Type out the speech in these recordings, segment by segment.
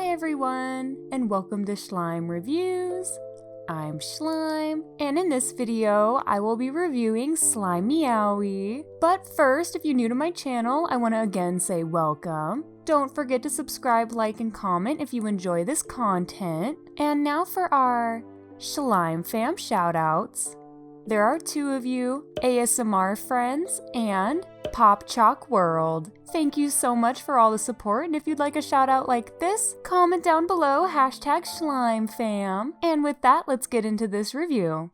Hi everyone, and welcome to Shlime Reviews. I'm Shlime, and in this video, I will be reviewing Meowy. But first, if you're new to my channel, I want to again say welcome. Don't forget to subscribe, like, and comment if you enjoy this content. And now for our Shlime fam shoutouts. There are two of you, ASMR friends and Pop Chalk World. Thank you so much for all the support, and if you'd like a shout out like this, comment down below #ShlimeFam. And with that, let's get into this review.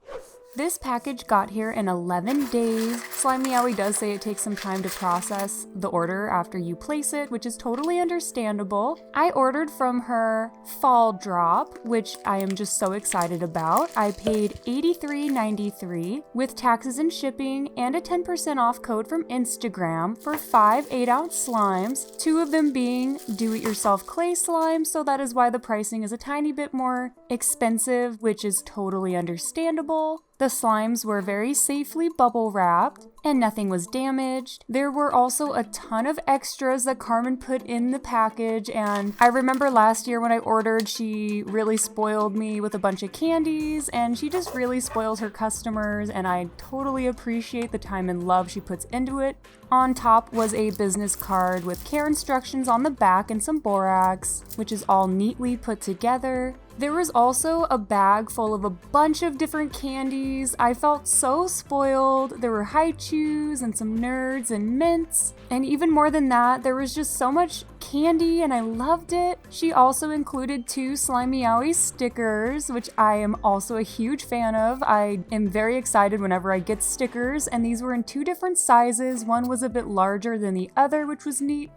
This package got here in 11 days. Meowy does say it takes some time to process the order after you place it, which is totally understandable. I ordered from her fall drop, which I am just so excited about. I paid $83.93 with taxes and shipping and a 10% off code from Instagram for 5 8-ounce slimes, 2 of them being do-it-yourself clay slimes, so that is why the pricing is a tiny bit more expensive, which is totally understandable. The slimes were very safely bubble wrapped and nothing was damaged. There were also a ton of extras that Carmen put in the package, and I remember last year when I ordered, she really spoiled me with a bunch of candies, and she just really spoils her customers, and I totally appreciate the time and love she puts into it. On top was a business card with care instructions on the back and some borax, which is all neatly put together. There was also a bag full of a bunch of different candies. I felt so spoiled. There were high chews and some nerds and mints. And even more than that, there was just so much candy and I loved it. She also included 2 Meowy stickers, which I am also a huge fan of. I am very excited whenever I get stickers, and these were in 2 different sizes. One was a bit larger than the other, which was neat.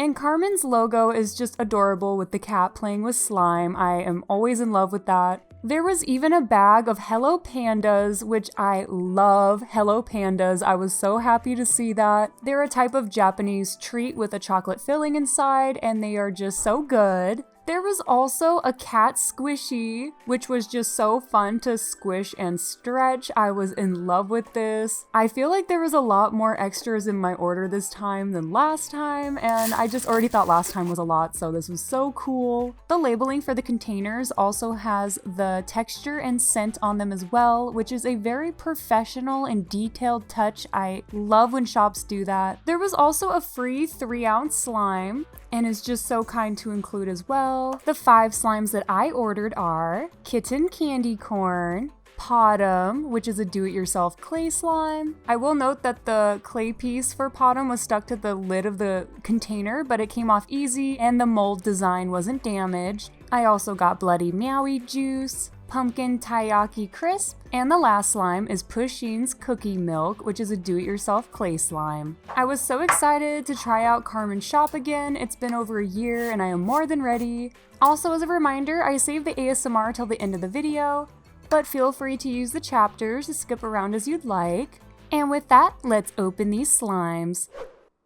And Carmen's logo is just adorable with the cat playing with slime. I am always in love with that. There was even a bag of Hello Pandas, which I love Hello Pandas. I was so happy to see that. They're a type of Japanese treat with a chocolate filling inside, and they are just so good. There was also a cat squishy, which was just so fun to squish and stretch. I was in love with this. I feel like there was a lot more extras in my order this time than last time, and I just already thought last time was a lot, so this was so cool. The labeling for the containers also has the texture and scent on them as well, which is a very professional and detailed touch. I love when shops do that. There was also a free 3-ounce slime, and is just so kind to include as well. The 5 slimes that I ordered are Kitten Candy Corn, Pawtumn, which is a do-it-yourself clay slime. I will note that the clay piece for Pawtumn was stuck to the lid of the container, but it came off easy and the mold design wasn't damaged. I also got Bloody Meowy Juice, Pumpkin Taiyaki Crisp, and the last slime is Pusheen's Cookie Milk, which is a do-it-yourself clay slime. I was so excited to try out Carmen's shop again. It's been over a year and I am more than ready. Also, as a reminder, I saved the ASMR till the end of the video, but feel free to use the chapters to skip around as you'd like. And with that, let's open these slimes.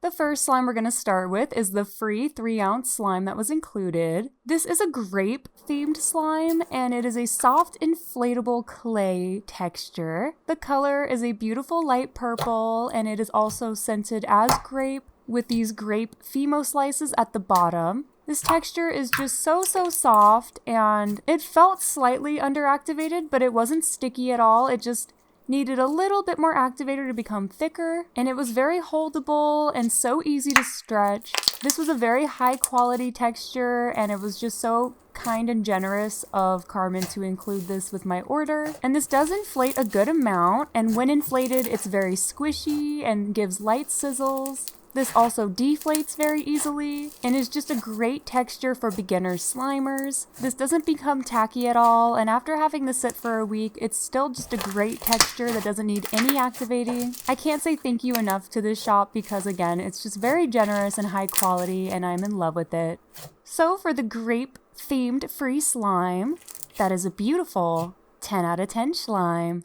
The first slime we're going to start with is the free 3-ounce slime that was included. This is a grape themed slime, and it is a soft inflatable clay texture. The color is a beautiful light purple, and it is also scented as grape with these grape Fimo slices at the bottom. This texture is just so soft, and it felt slightly underactivated, but it wasn't sticky at all. It just needed a little bit more activator to become thicker, and it was very holdable and so easy to stretch. This was a very high quality texture, and it was just so kind and generous of Carmen to include this with my order. And this does inflate a good amount, and when inflated, it's very squishy and gives light sizzles. This also deflates very easily and is just a great texture for beginner slimers. This doesn't become tacky at all, and after having this sit for a week, it's still just a great texture that doesn't need any activating. I can't say thank you enough to this shop because, again, it's just very generous and high quality, and I'm in love with it. So for the grape themed free slime, that is a beautiful 10 out of 10 slime.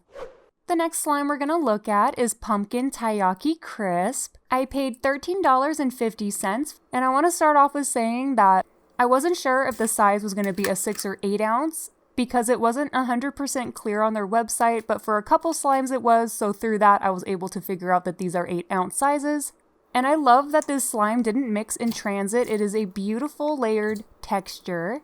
The next slime we're going to look at is Pumpkin Taiyaki Crisp. I paid $13.50, and I want to start off with saying that I wasn't sure if the size was going to be a 6 or 8 ounce because it wasn't 100% clear on their website, but for a couple slimes it was, so through that I was able to figure out that these are 8-ounce sizes. And I love that this slime didn't mix in transit. It is a beautiful layered texture.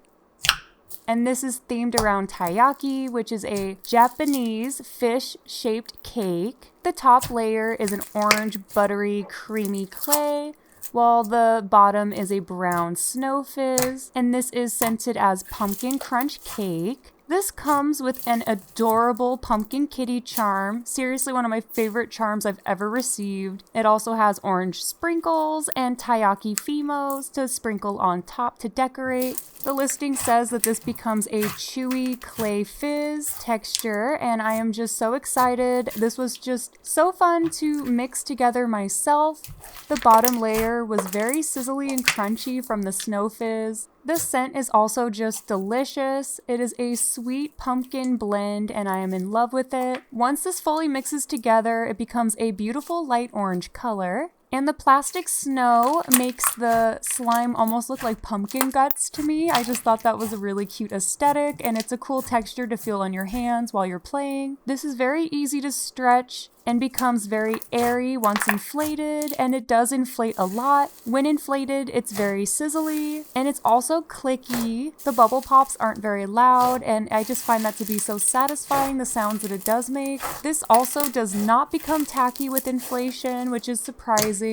And this is themed around Taiyaki, which is a Japanese fish-shaped cake. The top layer is an orange, buttery, creamy clay, while the bottom is a brown snow fizz. And this is scented as pumpkin crunch cake. This comes with an adorable pumpkin kitty charm. Seriously, one of my favorite charms I've ever received. It also has orange sprinkles and Taiyaki Fimos to sprinkle on top to decorate. The listing says that this becomes a chewy clay fizz texture, and I am just so excited. This was just so fun to mix together myself. The bottom layer was very sizzly and crunchy from the snow fizz. The scent is also just delicious. It is a sweet pumpkin blend and I am in love with it. Once this fully mixes together, it becomes a beautiful light orange color. And the plastic snow makes the slime almost look like pumpkin guts to me. I just thought that was a really cute aesthetic, and it's a cool texture to feel on your hands while you're playing. This is very easy to stretch and becomes very airy once inflated, and it does inflate a lot. When inflated, it's very sizzly, and it's also clicky. The bubble pops aren't very loud, and I just find that to be so satisfying, the sounds that it does make. This also does not become tacky with inflation, which is surprising.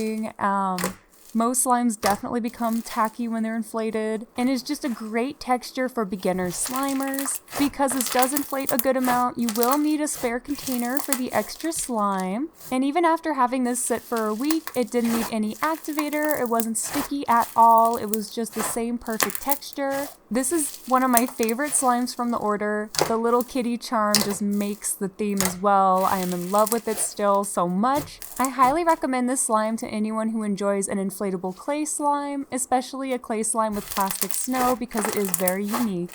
Most slimes definitely become tacky when they're inflated, and is just a great texture for beginner slimers. Because this does inflate a good amount, you will need a spare container for the extra slime. And even after having this sit for a week, it didn't need any activator, it wasn't sticky at all, it was just the same perfect texture. This is one of my favorite slimes from the order. The little kitty charm just makes the theme as well. I am in love with it still so much. I highly recommend this slime to anyone who enjoys an inflatable clay slime, especially a clay slime with plastic snow because it is very unique.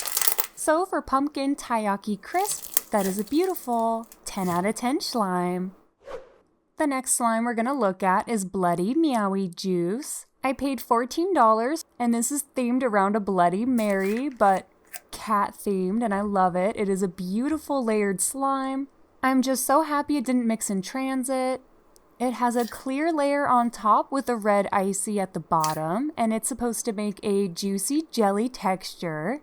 So for Pumpkin Taiyaki Crisp, that is a beautiful 10 out of 10 slime. The next slime we're going to look at is Bloody Meowy Juice. I paid $14 and this is themed around a Bloody Mary, but cat themed, and I love it. It is a beautiful layered slime. I'm just so happy it didn't mix in transit. It has a clear layer on top with a red icy at the bottom, and it's supposed to make a juicy jelly texture.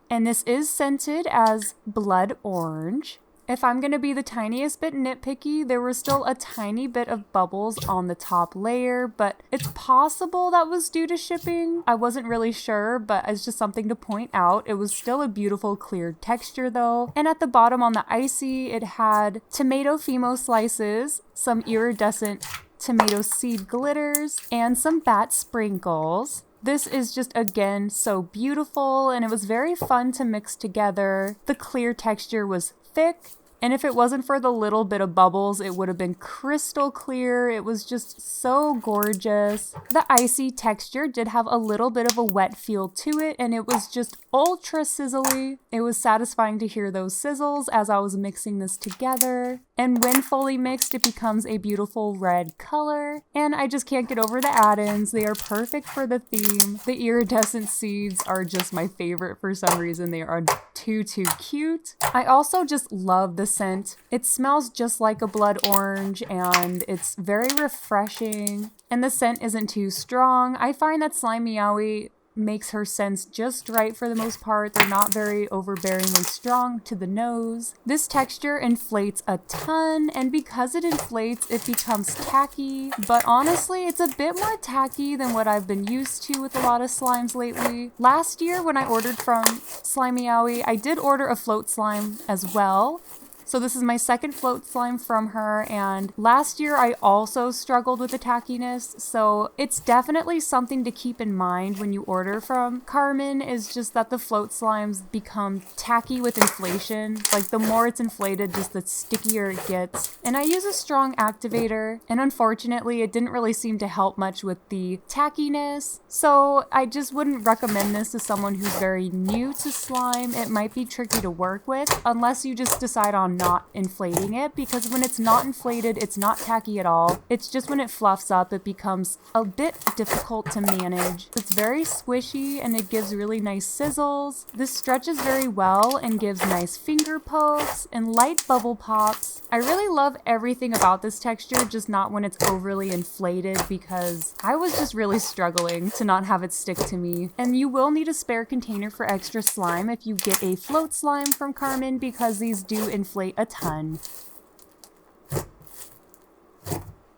And this is scented as blood orange. If I'm going to be the tiniest bit nitpicky, there was still a tiny bit of bubbles on the top layer, but it's possible that was due to shipping. I wasn't really sure, but it's just something to point out. It was still a beautiful clear texture though. And at the bottom on the icy, it had tomato Fimo slices, some iridescent tomato seed glitters, and some bat sprinkles. This is just, again, so beautiful, and it was very fun to mix together. The clear texture was thick, and if it wasn't for the little bit of bubbles, it would have been crystal clear. It was just so gorgeous. The icy texture did have a little bit of a wet feel to it, and it was just ultra sizzly. It was satisfying to hear those sizzles as I was mixing this together. And when fully mixed, it becomes a beautiful red color. And I just can't get over the add-ins. They are perfect for the theme. The iridescent seeds are just my favorite for some reason. They are too cute. I also just love the scent. It smells just like a blood orange and it's very refreshing. And the scent isn't too strong. I find that SLIMEOWY makes her scents just right for the most part. They're not very overbearingly strong to the nose. This texture inflates a ton, and because it inflates, it becomes tacky. But honestly, it's a bit more tacky than what I've been used to with a lot of slimes lately. Last year when I ordered from SLIMEOWY, I did order a float slime as well. So this is my second float slime from her, and last year I also struggled with the tackiness, so it's definitely something to keep in mind when you order from Carmen, is just that the float slimes become tacky with inflation. Like, the more it's inflated, just the stickier it gets. And I use a strong activator, and unfortunately it didn't really seem to help much with the tackiness, so I just wouldn't recommend this to someone who's very new to slime. It might be tricky to work with, unless you just decide on I'm not inflating it, because when it's not inflated, it's not tacky at all. It's just when it fluffs up, it becomes a bit difficult to manage. It's very squishy and it gives really nice sizzles. This stretches very well and gives nice finger pokes and light bubble pops. I really love everything about this texture, just not when it's overly inflated, because I was just really struggling to not have it stick to me. And you will need a spare container for extra slime if you get a float slime from Carmen, because these do inflate a ton.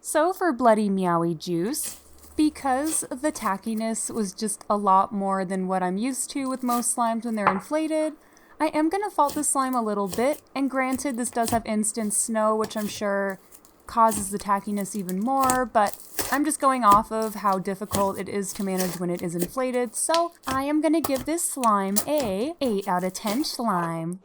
So for Bloody Meowy juice, because the tackiness was just a lot more than what I'm used to with most slimes when they're inflated, I am going to fault the slime a little bit, and granted this does have instant snow, which I'm sure causes the tackiness even more, but I'm just going off of how difficult it is to manage when it is inflated, so I am going to give this slime a 8 out of 10 slime.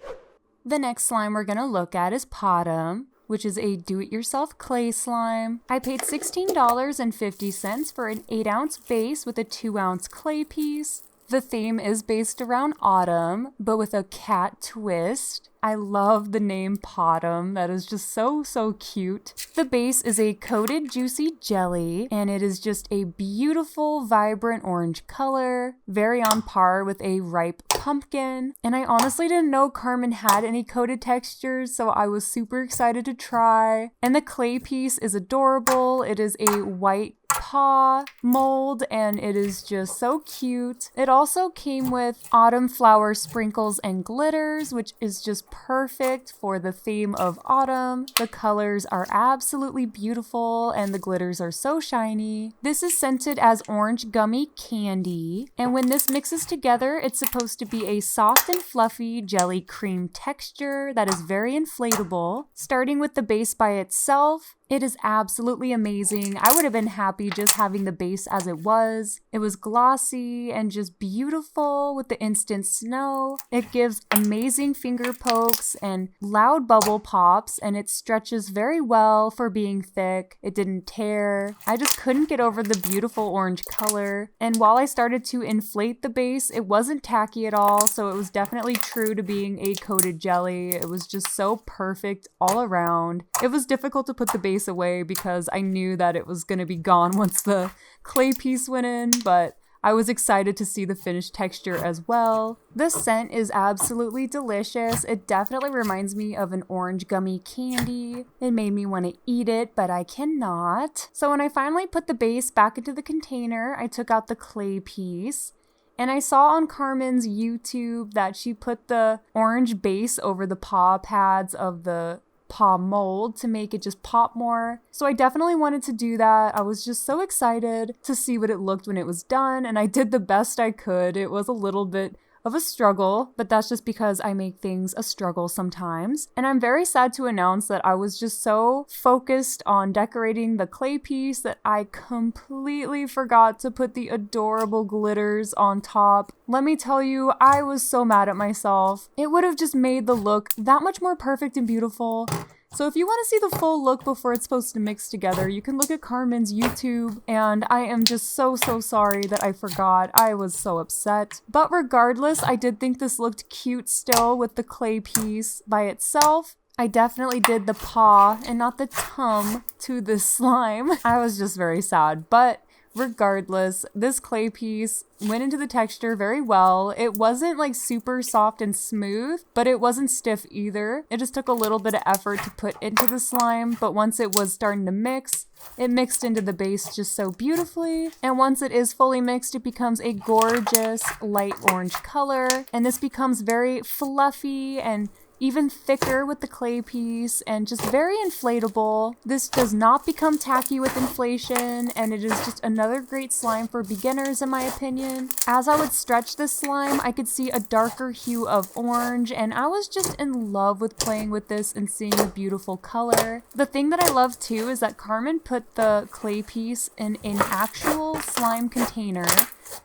The next slime we're going to look at is Pawtumn, which is a do-it-yourself clay slime. I paid $16.50 for an 8-ounce base with a 2-ounce clay piece. The theme is based around autumn, but with a cat twist. I love the name Pawtumn. That is just so cute. The base is a coated juicy jelly, and it is just a beautiful, vibrant orange color, very on par with a ripe pumpkin. And I honestly didn't know Carmen had any coated textures, so I was super excited to try. And the clay piece is adorable. It is a white paw mold, and it is just so cute. It also came with autumn flower sprinkles and glitters, which is just perfect for the theme of autumn. The colors are absolutely beautiful and the glitters are so shiny. This is scented as orange gummy candy, and when this mixes together, it's supposed to be a soft and fluffy jelly cream texture that is very inflatable. Starting with the base by itself, it is absolutely amazing. I would have been happy just having the base as it was. It was glossy and just beautiful with the instant snow. It gives amazing finger pokes and loud bubble pops, and it stretches very well for being thick. It didn't tear. I just couldn't get over the beautiful orange color. And while I started to inflate the base, it wasn't tacky at all, so it was definitely true to being a coated jelly. It was just so perfect all around. It was difficult to put the base away because I knew that it was going to be gone once the clay piece went in, but I was excited to see the finished texture as well. The scent is absolutely delicious. It definitely reminds me of an orange gummy candy. It made me want to eat it, but I cannot. So when I finally put the base back into the container, I took out the clay piece. And I saw on Carmen's YouTube that she put the orange base over the paw pads of the paw mold to make it just pop more. So I definitely wanted to do that. I was just so excited to see what it looked when it was done, and I did the best I could. It was a little bit of a struggle, but that's just because I make things a struggle sometimes. And I'm very sad to announce that I was just so focused on decorating the clay piece that I completely forgot to put the adorable glitters on top. Let me tell you, I was so mad at myself. It would have just made the look that much more perfect and beautiful. So if you want to see the full look before it's supposed to mix together, you can look at Carmen's YouTube, and I am just so sorry that I forgot. I was so upset. But regardless, I did think this looked cute still with the clay piece by itself. I definitely did the paw and not the tum to this slime. I was just very sad, but regardless, this clay piece went into the texture very well. It wasn't like super soft and smooth, but it wasn't stiff either. It just took a little bit of effort to put into the slime, but once it was starting to mix, it mixed into the base just so beautifully. And once it is fully mixed, it becomes a gorgeous light orange color, and this becomes very fluffy and even thicker with the clay piece and just very inflatable. This does not become tacky with inflation, and it is just another great slime for beginners in my opinion. As I would stretch this slime, I could see a darker hue of orange, and I was just in love with playing with this and seeing the beautiful color. The thing that I love too is that Carmen put the clay piece in an actual slime container.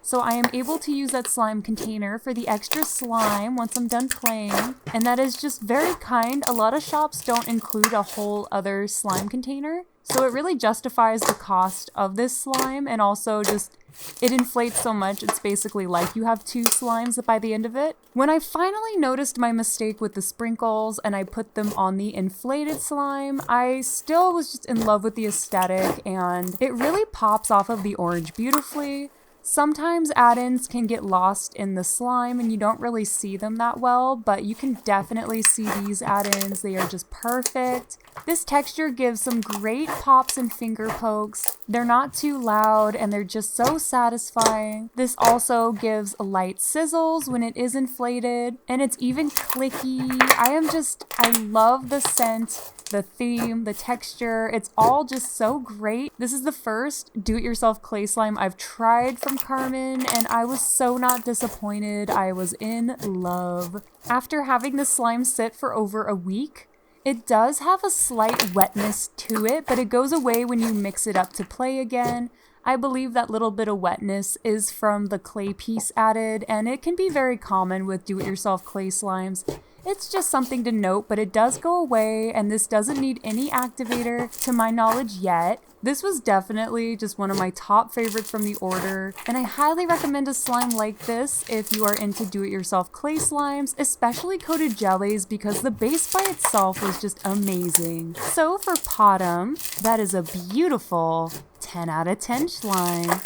So I am able to use that slime container for the extra slime once I'm done playing, and that is just very kind. A lot of shops don't include a whole other slime container, so it really justifies the cost of this slime, and also just It inflates so much, it's basically like you have 2 slimes by the end of it. When I finally noticed my mistake with the sprinkles and I put them on the inflated slime, I still was just in love with the aesthetic, and it really pops off of the orange beautifully. Sometimes add-ins can get lost in the slime and you don't really see them that well, but you can definitely see these add-ins. They are just perfect. This texture gives some great pops and finger pokes. They're not too loud and they're just so satisfying. This also gives light sizzles when it is inflated, and it's even clicky. I love the scent, the theme, the texture. It's all just so great. This is the first do-it-yourself clay slime I've tried from Carmen, and I was so not disappointed. I was in love. After having the slime sit for over a week, it does have a slight wetness to it, but it goes away when you mix it up to play again. I believe that little bit of wetness is from the clay piece added, and it can be very common with do-it-yourself clay slimes. It's just something to note, but it does go away, and this doesn't need any activator to my knowledge yet. This was definitely just one of my top favorites from the order, and I highly recommend a slime like this if you are into do-it-yourself clay slimes, especially coated jellies, because the base by itself was just amazing. So for Pawtumn, that is a beautiful 10 out of 10 slime.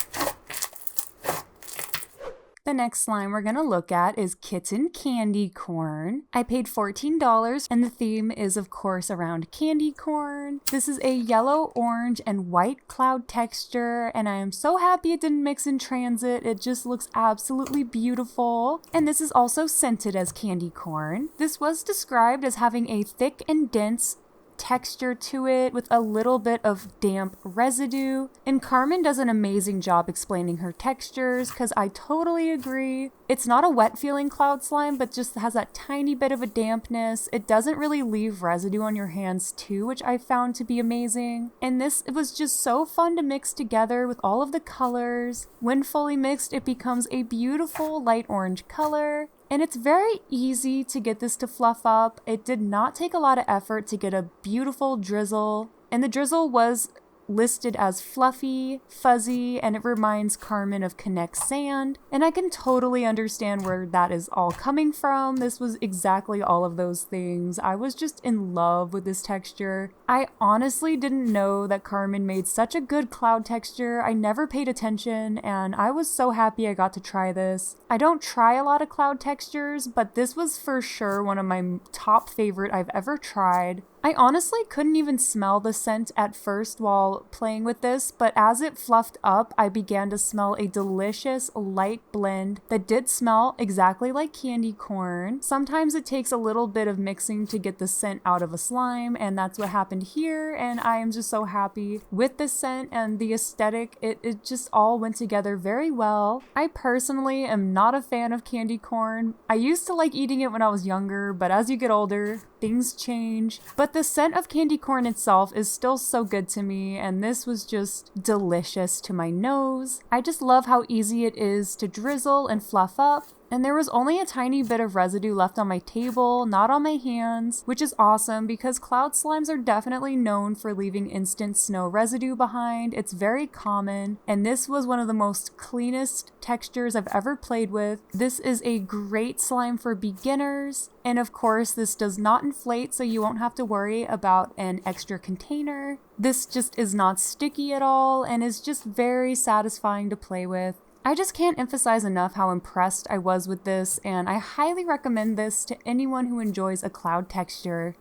The next slime we're gonna look at is Kitten Candy Corn. I paid $14 and the theme is of course around candy corn. This is a yellow, orange, and white cloud texture, and I am so happy it didn't mix in transit. It just looks absolutely beautiful. And this is also scented as candy corn. This was described as having a thick and dense texture to it with a little bit of damp residue, and Carmen does an amazing job explaining her textures because I totally agree. It's not a wet feeling cloud slime, but just has that tiny bit of a dampness. It doesn't really leave residue on your hands too, which I found to be amazing. And this, it was just so fun to mix together with all of the colors. When fully mixed, it becomes a beautiful light orange color. And it's very easy to get this to fluff up. It did not take a lot of effort to get a beautiful drizzle. And the drizzle was listed as fluffy, fuzzy, and it reminds Carmen of Connect Sand. And I can totally understand where that is all coming from. This was exactly all of those things. I was just in love with this texture. I honestly didn't know that Carmen made such a good cloud texture. I never paid attention, and I was so happy I got to try this. I don't try a lot of cloud textures, but this was for sure one of my top favorite I've ever tried. I honestly couldn't even smell the scent at first while playing with this, but as it fluffed up, I began to smell a delicious light blend that did smell exactly like candy corn. Sometimes it takes a little bit of mixing to get the scent out of a slime, and that's what happened here, and I am just so happy with the scent and the aesthetic. It just all went together very well. I personally am not a fan of candy corn. I used to like eating it when I was younger, but as you get older, things change. But the scent of candy corn itself is still so good to me, and this was just delicious to my nose. I just love how easy it is to drizzle and fluff up. And there was only a tiny bit of residue left on my table, not on my hands, which is awesome because cloud slimes are definitely known for leaving instant snow residue behind. It's very common, and this was one of the most cleanest textures I've ever played with. This is a great slime for beginners, and of course this does not inflate, so you won't have to worry about an extra container. This just is not sticky at all and is just very satisfying to play with. I just can't emphasize enough how impressed I was with this, and I highly recommend this to anyone who enjoys a cloud texture.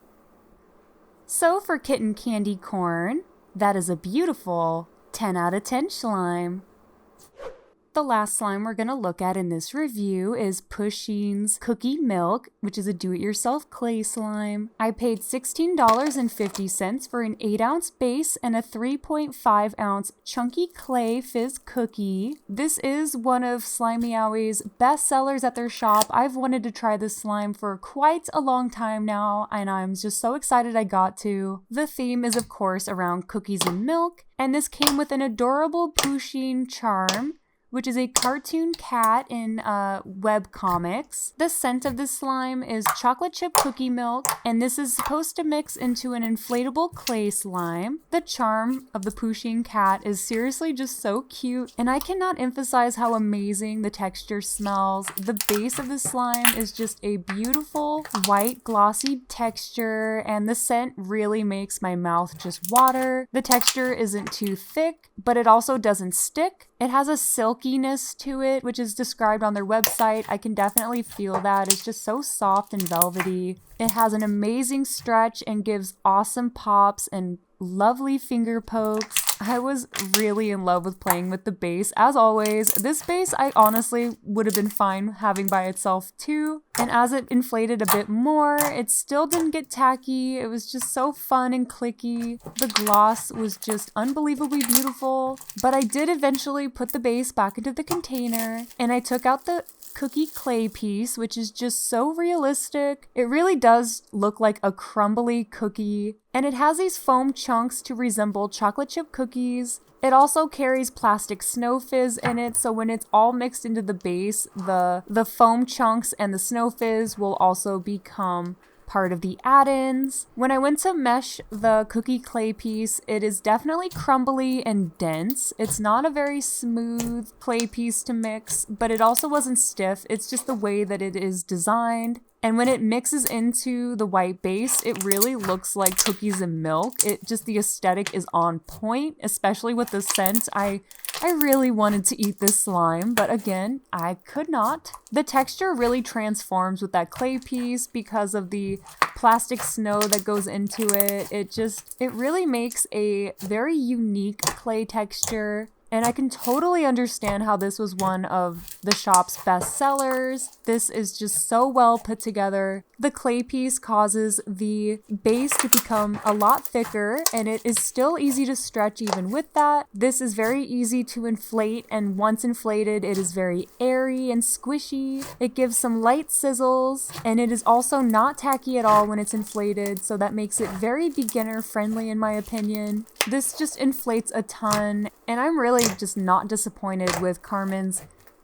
So for Kitten Candy Corn, that is a beautiful 10 out of 10 slime. The last slime we're going to look at in this review is Pusheen's Cookie Milk, which is a do-it-yourself clay slime. I paid $16.50 for an 8-ounce base and a 3.5-ounce chunky clay fizz cookie. This is one of SLIMEOWY'S best sellers at their shop. I've wanted to try this slime for quite a long time now, and I'm just so excited I got to. The theme is of course around cookies and milk, and this came with an adorable Pusheen charm, which is a cartoon cat in web comics. The scent of this slime is chocolate chip cookie milk, and this is supposed to mix into an inflatable clay slime. The charm of the Pusheen cat is seriously just so cute, and I cannot emphasize how amazing the texture smells. The base of the slime is just a beautiful white glossy texture, and the scent really makes my mouth just water. The texture isn't too thick, but it also doesn't stick. It has a silkiness to it, which is described on their website. I can definitely feel that. It's just so soft and velvety. It has an amazing stretch and gives awesome pops and lovely finger pokes. I was really in love with playing with the base. As always, this base I honestly would have been fine having by itself too. And as it inflated a bit more, it still didn't get tacky. It was just so fun and clicky. The gloss was just unbelievably beautiful. But I did eventually put the base back into the container, and I took out the cookie clay piece, which is just so realistic. It really does look like a crumbly cookie, and it has these foam chunks to resemble chocolate chip cookies. It also carries plastic snow fizz in it, so when it's all mixed into the base, the foam chunks and the snow fizz will also become part of the add-ins. When I went to mesh the cookie clay piece, it is definitely crumbly and dense. It's not a very smooth clay piece to mix, but it also wasn't stiff. It's just the way that it is designed. And when it mixes into the white base, it really looks like cookies and milk. The aesthetic is on point, especially with the scent. I really wanted to eat this slime, but again, I could not. The texture really transforms with that clay piece because of the plastic snow that goes into it. It really makes a very unique clay texture. And I can totally understand how this was one of the shop's best sellers. This is just so well put together. The clay piece causes the base to become a lot thicker, and it is still easy to stretch even with that. This is very easy to inflate, and once inflated, it is very airy and squishy. It gives some light sizzles, and it is also not tacky at all when it's inflated, so that makes it very beginner friendly in my opinion. This just inflates a ton, and I'm really just not disappointed with Carmen's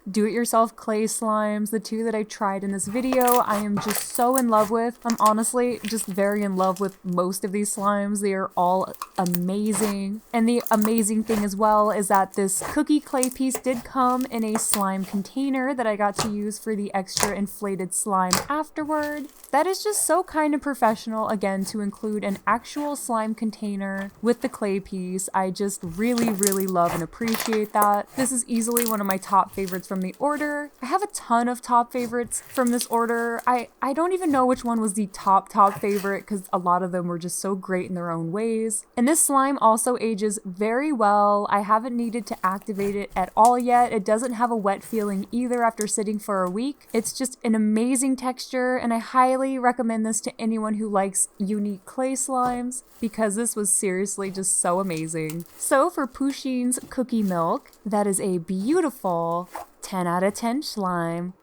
do-it-yourself clay slimes. The two that I tried in this video, I am just so in love with. I'm honestly just very in love with most of these slimes. They are all amazing. And the amazing thing as well is that this cookie clay piece did come in a slime container that I got to use for the extra inflated slime afterward. That is just so kind of professional, again, to include an actual slime container with the clay piece. I just really, really love and appreciate that. This is easily one of my top favorites from the order. I have a ton of top favorites from this order. I don't even know which one was the top favorite because a lot of them were just so great in their own ways. And this slime also ages very well. I haven't needed to activate it at all yet. It doesn't have a wet feeling either after sitting for a week. It's just an amazing texture, and I highly recommend this to anyone who likes unique clay slimes because this was seriously just so amazing. So for Pusheen's cookie milk, that is a beautiful 10 out of 10 slime.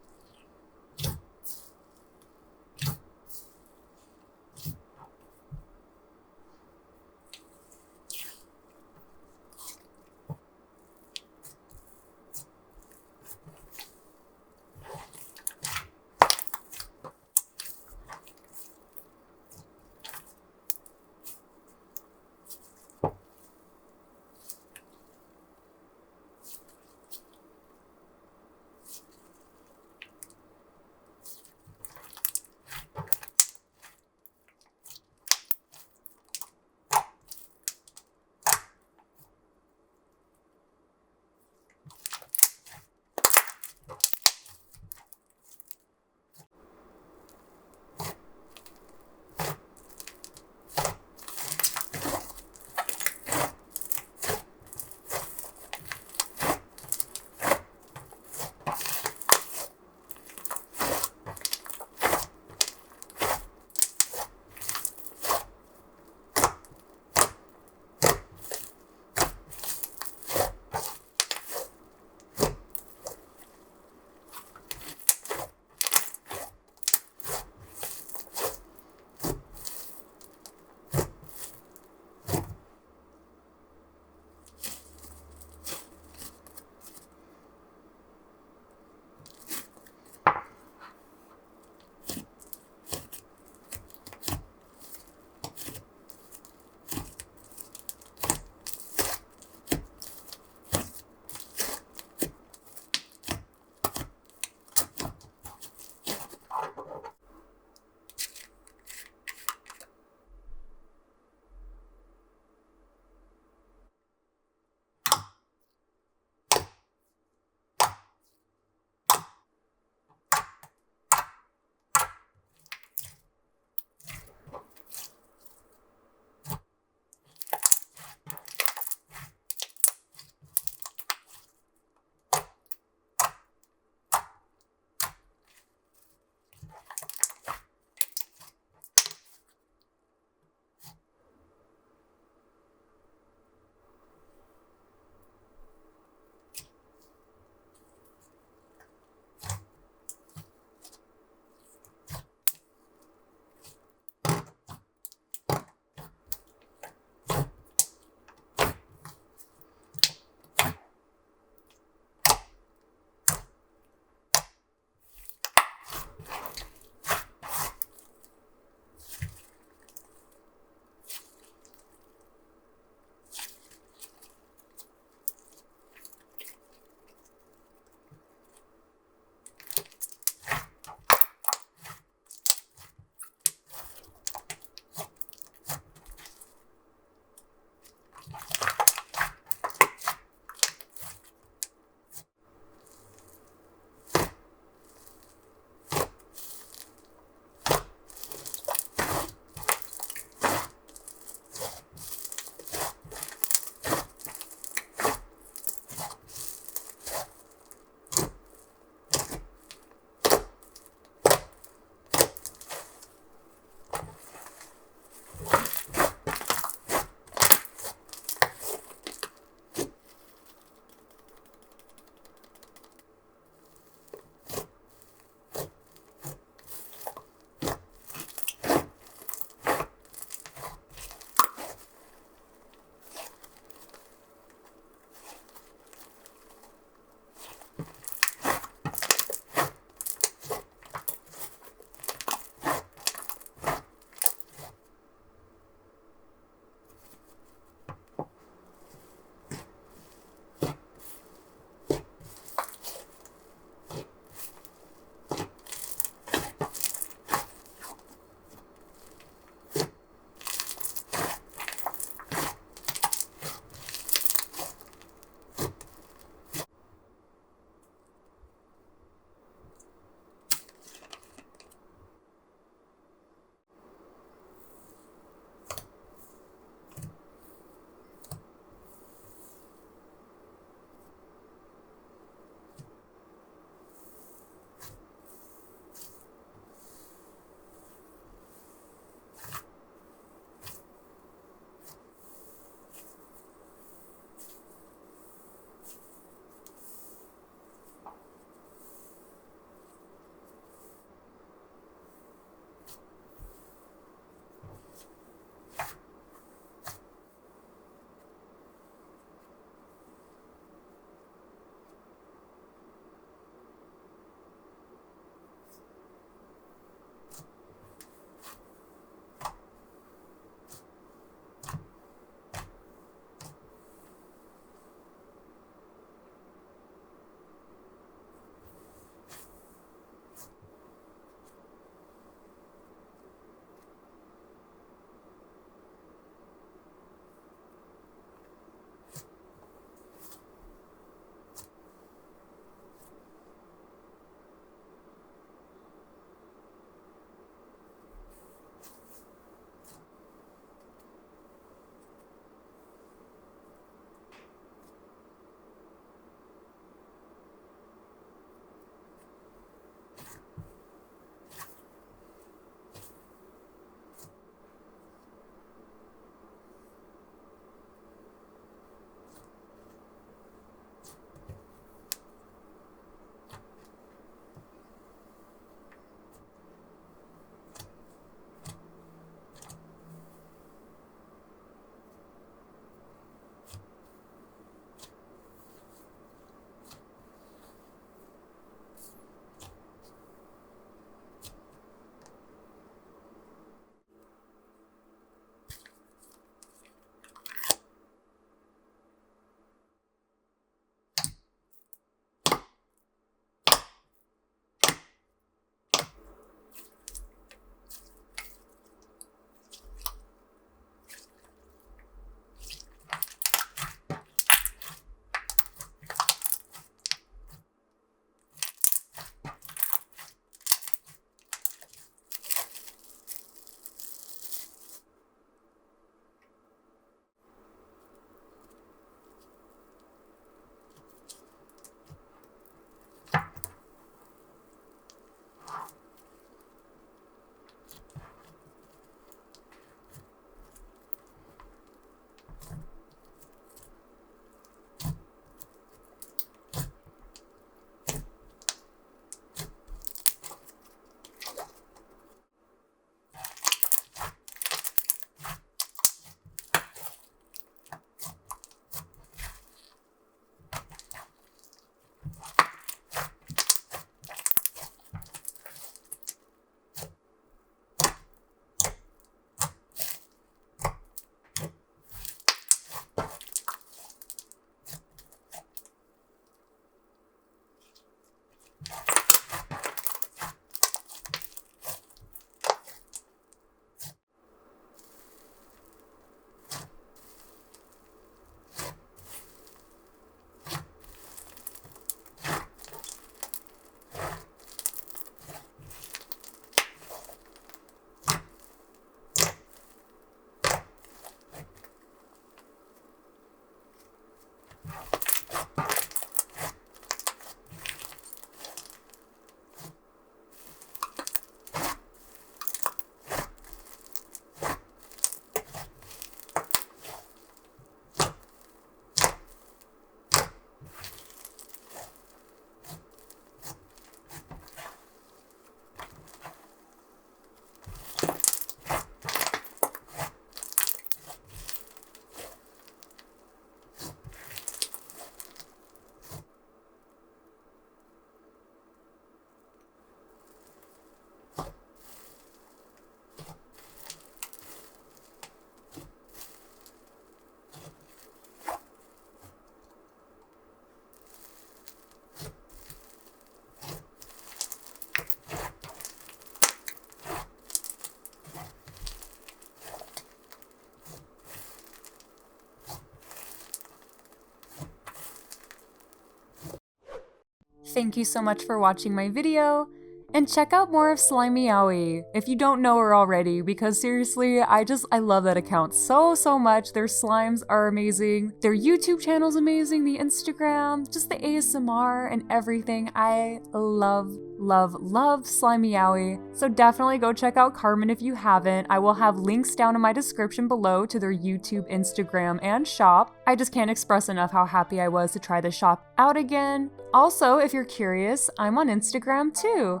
Thank you so much for watching my video, and check out more of SLIMEOWY if you don't know her already, because seriously, I love that account so much. Their slimes are amazing, their YouTube channel's amazing, the Instagram, just the ASMR and everything. I love SLIMEOWY, so definitely go check out Carmen if you haven't. I will have links down in my description below to their YouTube, Instagram, and shop. I just can't express enough how happy I was to try the shop out again. Also, if you're curious, I'm on Instagram too,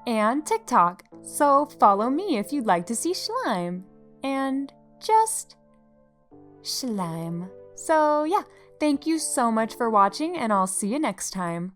and TikTok, so follow me if you'd like to see Shlime, and just Shlime. So yeah, thank you so much for watching, and I'll see you next time.